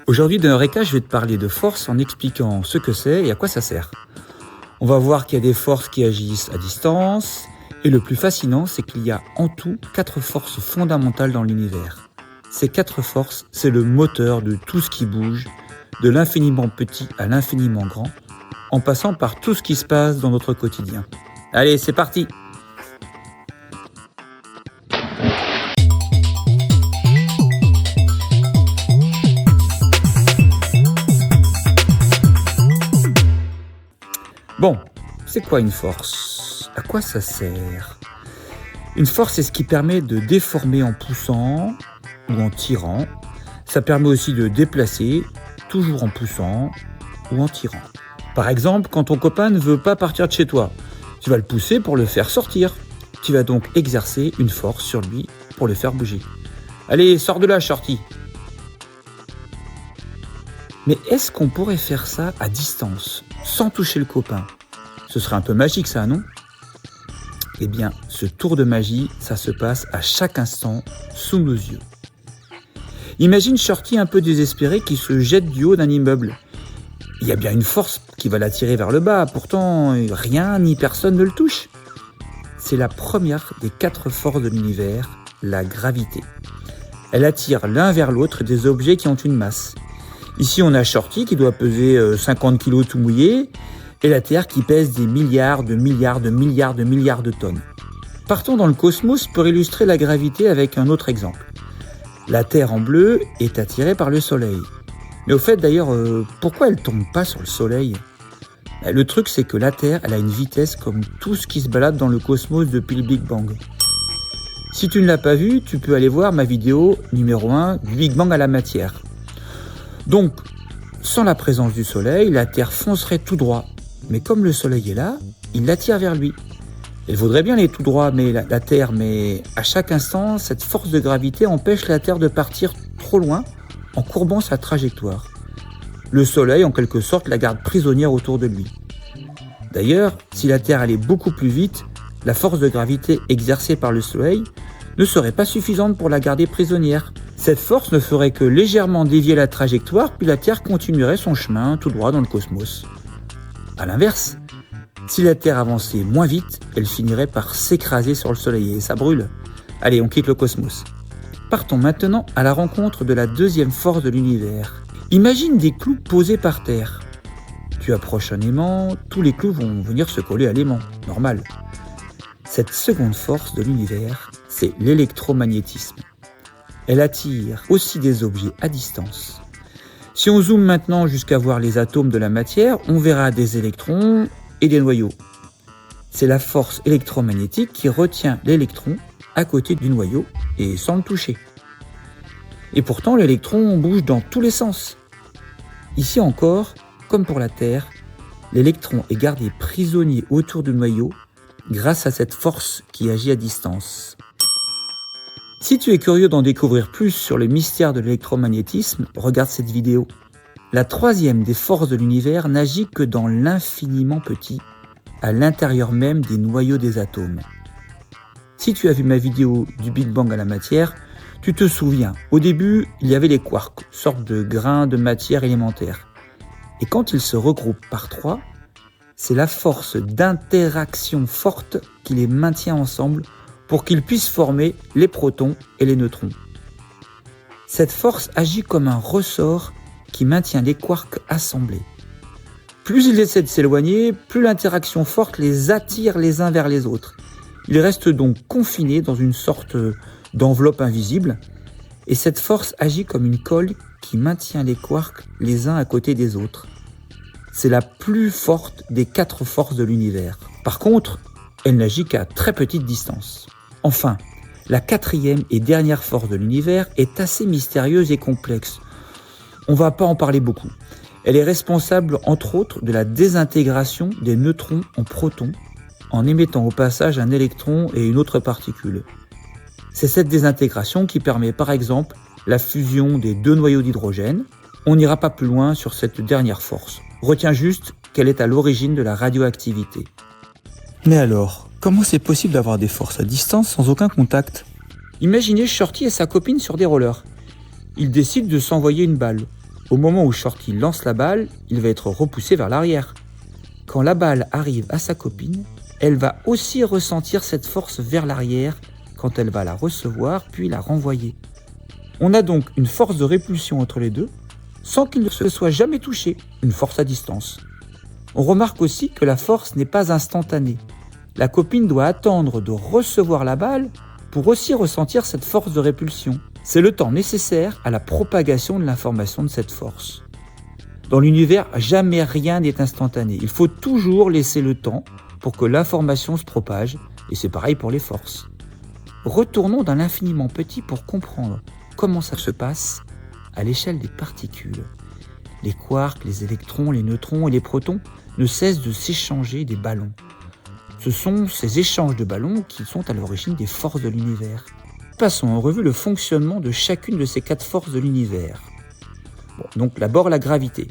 Aujourd'hui dans Eureka, je vais te parler de force en expliquant ce que c'est et à quoi ça sert. On va voir qu'il y a des forces qui agissent à distance, et le plus fascinant, c'est qu'il y a en tout 4 forces fondamentales dans l'univers. Ces 4 forces, c'est le moteur de tout ce qui bouge, de l'infiniment petit à l'infiniment grand, en passant par tout ce qui se passe dans notre quotidien. Allez, c'est parti! Bon, c'est quoi une force? À quoi ça sert? Une force, c'est ce qui permet de déformer en poussant ou en tirant. Ça permet aussi de déplacer, toujours en poussant ou en tirant. Par exemple, quand ton copain ne veut pas partir de chez toi, tu vas le pousser pour le faire sortir. Tu vas donc exercer une force sur lui pour le faire bouger. Allez, sors de là, Shorty! Mais est-ce qu'on pourrait faire ça à distance, sans toucher le copain? Ce serait un peu magique ça, non? Eh bien, ce tour de magie, ça se passe à chaque instant, sous nos yeux. Imagine Shorty un peu désespéré qui se jette du haut d'un immeuble. Il y a bien une force qui va l'attirer vers le bas, pourtant rien ni personne ne le touche. C'est la première des 4 forces de l'univers, la gravité. Elle attire l'un vers l'autre des objets qui ont une masse. Ici, on a Shorty qui doit peser 50 kg tout mouillé, et la Terre qui pèse des milliards de tonnes. Partons dans le cosmos pour illustrer la gravité avec un autre exemple. La Terre en bleu est attirée par le Soleil. Mais au fait d'ailleurs, pourquoi elle ne tombe pas sur le Soleil? Le truc, c'est que la Terre, elle a une vitesse comme tout ce qui se balade dans le cosmos depuis le Big Bang. Si tu ne l'as pas vu, tu peux aller voir ma vidéo numéro 1 du Big Bang à la matière. Donc, sans la présence du Soleil, la Terre foncerait tout droit. Mais comme le Soleil est là, il l'attire vers lui. Elle voudrait bien aller tout droit, mais la Terre, mais à chaque instant, cette force de gravité empêche la Terre de partir trop loin en courbant sa trajectoire. Le Soleil, en quelque sorte, la garde prisonnière autour de lui. D'ailleurs, si la Terre allait beaucoup plus vite, la force de gravité exercée par le Soleil ne serait pas suffisante pour la garder prisonnière. Cette force ne ferait que légèrement dévier la trajectoire, puis la Terre continuerait son chemin tout droit dans le cosmos. A l'inverse, si la Terre avançait moins vite, elle finirait par s'écraser sur le Soleil et ça brûle. Allez, on quitte le cosmos. Partons maintenant à la rencontre de la deuxième force de l'univers. Imagine des clous posés par terre. Tu approches un aimant, tous les clous vont venir se coller à l'aimant, normal. Cette seconde force de l'univers, c'est l'électromagnétisme. Elle attire aussi des objets à distance. Si on zoome maintenant jusqu'à voir les atomes de la matière, on verra des électrons et des noyaux. C'est la force électromagnétique qui retient l'électron à côté du noyau et sans le toucher. Et pourtant, l'électron bouge dans tous les sens. Ici encore, comme pour la Terre, l'électron est gardé prisonnier autour du noyau grâce à cette force qui agit à distance. Si tu es curieux d'en découvrir plus sur le mystère de l'électromagnétisme, regarde cette vidéo. La troisième des forces de l'univers n'agit que dans l'infiniment petit, à l'intérieur même des noyaux des atomes. Si tu as vu ma vidéo du Big Bang à la matière, tu te souviens, au début, il y avait les quarks, sorte de grains de matière élémentaire. Et quand ils se regroupent par 3, c'est la force d'interaction forte qui les maintient ensemble pour qu'ils puissent former les protons et les neutrons. Cette force agit comme un ressort qui maintient les quarks assemblés. Plus ils essaient de s'éloigner, plus l'interaction forte les attire les uns vers les autres. Ils restent donc confinés dans une sorte d'enveloppe invisible, et cette force agit comme une colle qui maintient les quarks les uns à côté des autres. C'est la plus forte des 4 forces de l'univers. Par contre, elle n'agit qu'à très petite distance. Enfin, la 4e et dernière force de l'univers est assez mystérieuse et complexe. On ne va pas en parler beaucoup. Elle est responsable, entre autres, de la désintégration des neutrons en protons, en émettant au passage un électron et une autre particule. C'est cette désintégration qui permet, par exemple, la fusion des 2 noyaux d'hydrogène. On n'ira pas plus loin sur cette dernière force. Retiens juste qu'elle est à l'origine de la radioactivité. Mais alors, comment c'est possible d'avoir des forces à distance sans aucun contact? Imaginez Shorty et sa copine sur des rollers. Ils décident de s'envoyer une balle. Au moment où Shorty lance la balle, il va être repoussé vers l'arrière. Quand la balle arrive à sa copine, elle va aussi ressentir cette force vers l'arrière quand elle va la recevoir puis la renvoyer. On a donc une force de répulsion entre les deux sans qu'ils ne se soient jamais touchés, une force à distance. On remarque aussi que la force n'est pas instantanée. La copine doit attendre de recevoir la balle pour aussi ressentir cette force de répulsion. C'est le temps nécessaire à la propagation de l'information de cette force. Dans l'univers, jamais rien n'est instantané. Il faut toujours laisser le temps pour que l'information se propage, et c'est pareil pour les forces. Retournons dans l'infiniment petit pour comprendre comment ça se passe à l'échelle des particules. Les quarks, les électrons, les neutrons et les protons ne cessent de s'échanger des ballons. Ce sont ces échanges de ballons qui sont à l'origine des forces de l'univers. Passons en revue le fonctionnement de chacune de ces 4 forces de l'univers. Donc d'abord la gravité.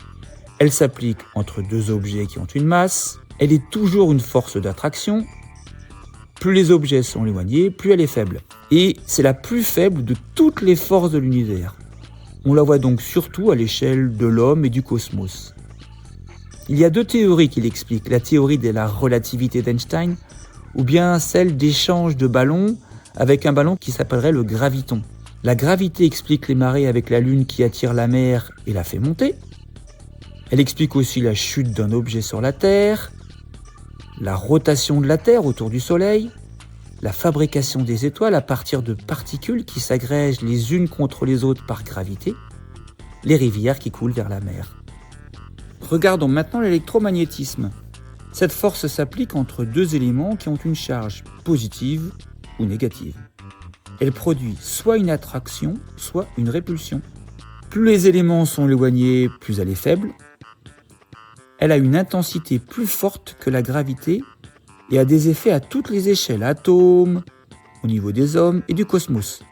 Elle s'applique entre 2 objets qui ont une masse. Elle est toujours une force d'attraction. Plus les objets sont éloignés, plus elle est faible. Et c'est la plus faible de toutes les forces de l'univers. On la voit donc surtout à l'échelle de l'homme et du cosmos. Il y a 2 théories qui l'expliquent, la théorie de la relativité d'Einstein ou bien celle d'échange de ballons avec un ballon qui s'appellerait le graviton. La gravité explique les marées avec la Lune qui attire la mer et la fait monter. Elle explique aussi la chute d'un objet sur la Terre, la rotation de la Terre autour du Soleil, la fabrication des étoiles à partir de particules qui s'agrègent les unes contre les autres par gravité, les rivières qui coulent vers la mer. Regardons maintenant l'électromagnétisme. Cette force s'applique entre 2 éléments qui ont une charge positive ou négative. Elle produit soit une attraction, soit une répulsion. Plus les éléments sont éloignés, plus elle est faible. Elle a une intensité plus forte que la gravité et a des effets à toutes les échelles, atomes, au niveau des hommes et du cosmos.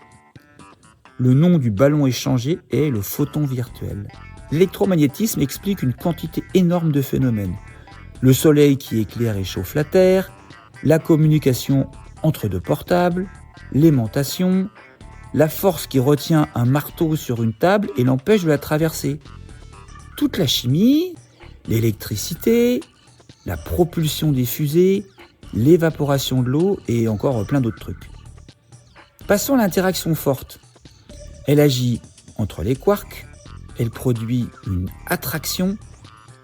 Le nom du ballon échangé est le photon virtuel. L'électromagnétisme explique une quantité énorme de phénomènes. Le soleil qui éclaire et chauffe la Terre, la communication entre 2 portables, l'aimantation, la force qui retient un marteau sur une table et l'empêche de la traverser. Toute la chimie, l'électricité, la propulsion des fusées, l'évaporation de l'eau et encore plein d'autres trucs. Passons à l'interaction forte. Elle agit entre les quarks, elle produit une attraction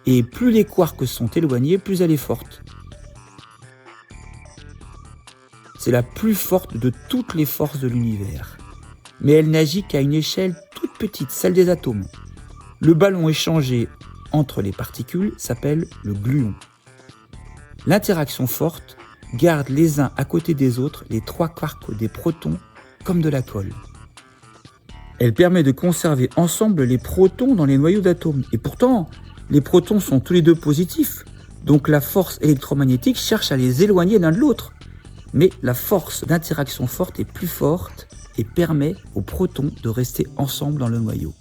et plus les quarks sont éloignés, plus elle est forte. C'est la plus forte de toutes les forces de l'univers. Mais elle n'agit qu'à une échelle toute petite, celle des atomes. Le ballon échangé entre les particules s'appelle le gluon. L'interaction forte garde les uns à côté des autres les 3 quarks des protons comme de la colle. Elle permet de conserver ensemble les protons dans les noyaux d'atomes. Et pourtant, les protons sont tous les 2 positifs. Donc la force électromagnétique cherche à les éloigner l'un de l'autre. Mais la force d'interaction forte est plus forte et permet aux protons de rester ensemble dans le noyau.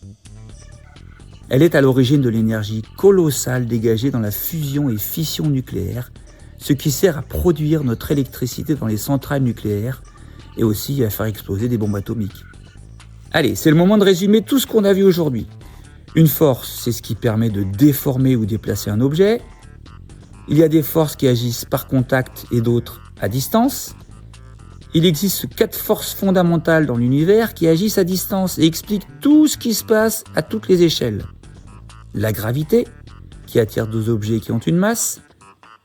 Elle est à l'origine de l'énergie colossale dégagée dans la fusion et fission nucléaire, ce qui sert à produire notre électricité dans les centrales nucléaires et aussi à faire exploser des bombes atomiques. Allez, c'est le moment de résumer tout ce qu'on a vu aujourd'hui. Une force, c'est ce qui permet de déformer ou déplacer un objet. Il y a des forces qui agissent par contact et d'autres à distance. Il existe 4 forces fondamentales dans l'univers qui agissent à distance et expliquent tout ce qui se passe à toutes les échelles. La gravité, qui attire 2 objets qui ont une masse.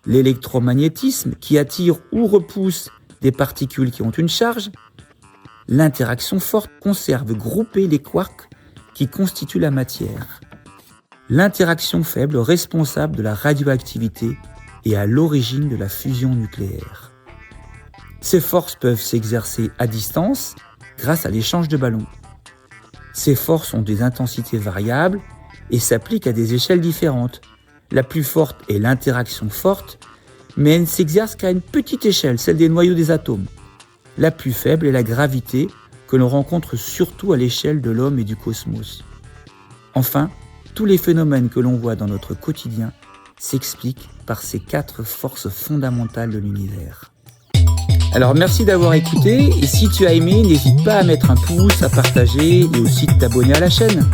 L'électromagnétisme, qui attire ou repousse des particules qui ont une charge. L'interaction forte conserve groupés les quarks qui constituent la matière. L'interaction faible responsable de la radioactivité et à l'origine de la fusion nucléaire. Ces forces peuvent s'exercer à distance grâce à l'échange de ballons. Ces forces ont des intensités variables et s'appliquent à des échelles différentes. La plus forte est l'interaction forte, mais elle ne s'exerce qu'à une petite échelle, celle des noyaux des atomes. La plus faible est la gravité, que l'on rencontre surtout à l'échelle de l'homme et du cosmos. Enfin, tous les phénomènes que l'on voit dans notre quotidien s'expliquent par ces 4 forces fondamentales de l'univers. Alors merci d'avoir écouté, et si tu as aimé, n'hésite pas à mettre un pouce, à partager et aussi de t'abonner à la chaîne.